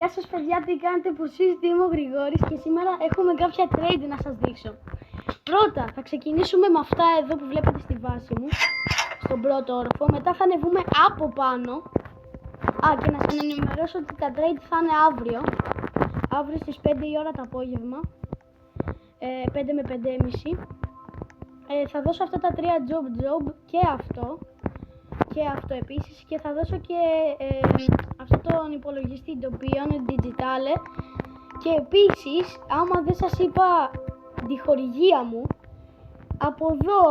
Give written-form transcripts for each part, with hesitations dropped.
Γεια σας παιδιά, τι κάνετε, πως είστε, είμαι ο Γρηγόρης και σήμερα έχουμε κάποια trade να σας δείξω. Πρώτα θα ξεκινήσουμε με αυτά εδώ που βλέπετε στη βάση μου, στον πρώτο όροφο, μετά θα ανεβούμε από πάνω. Και να σας ενημερώσω ότι τα trade θα είναι αύριο στις 5 η ώρα το απόγευμα, 5 με 5.30. Θα δώσω αυτά τα 3 job και αυτό επίσης, και θα δώσω και αυτό τον υπολογιστή το οποίο είναι Digitale. Και επίσης, άμα δεν σας είπα τη χορηγία μου, από εδώ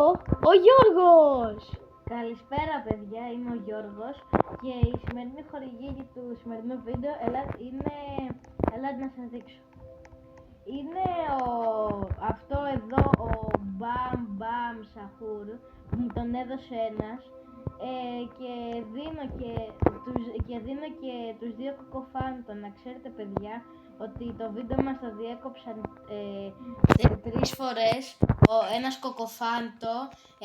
ο Γιώργος. Καλησπέρα παιδιά, είμαι ο Γιώργος και η σημερινή χορηγία του σημερινού βίντεο ελάτε να σας δείξω. Είναι αυτό εδώ ο Μπαμ Μπαμ Σαχούρ που μου τον έδωσε ένας και δίνω και τους δύο κοκοφάντων. Να ξέρετε παιδιά ότι το βίντεο μας το διέκοψαν 3 φορές, ένας κοκοφάντο,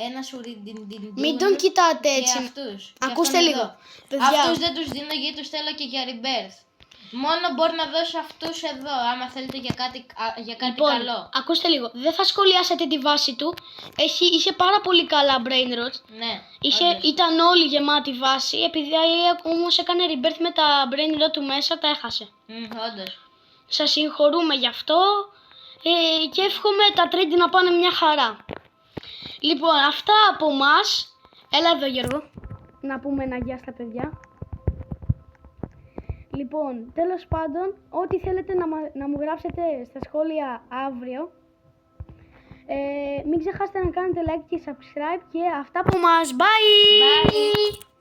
ένας ουριντιντιντούν. Μην τον κοιτάτε έτσι. Και αυτούς. Ακούστε και λίγο. Αυτούς δεν τους δίνω γιατί τους θέλω και για rebirth. Μόνο μπορεί να δώσω αυτούς εδώ, άμα θέλετε για κάτι Λοιπόν, καλό. ακούστε λίγο. Δεν θα σχολιάσετε τη βάση του. Είχε πάρα πολύ καλά brain rot. Ναι. Ήταν όλη γεμάτη βάση. Επειδή όμως έκανε rebirth με τα brain rot του μέσα, τα έχασε. Όντως. Σας συγχωρούμε γι' αυτό και εύχομαι τα trade να πάνε μια χαρά. Λοιπόν, αυτά από μας. Έλα εδώ Γιώργο, να πούμε ένα γεια στα παιδιά. Λοιπόν, τέλος πάντων, ό,τι θέλετε να μου γράψετε στα σχόλια αύριο. Μην ξεχάσετε να κάνετε like και subscribe και αυτά από μας. Bye!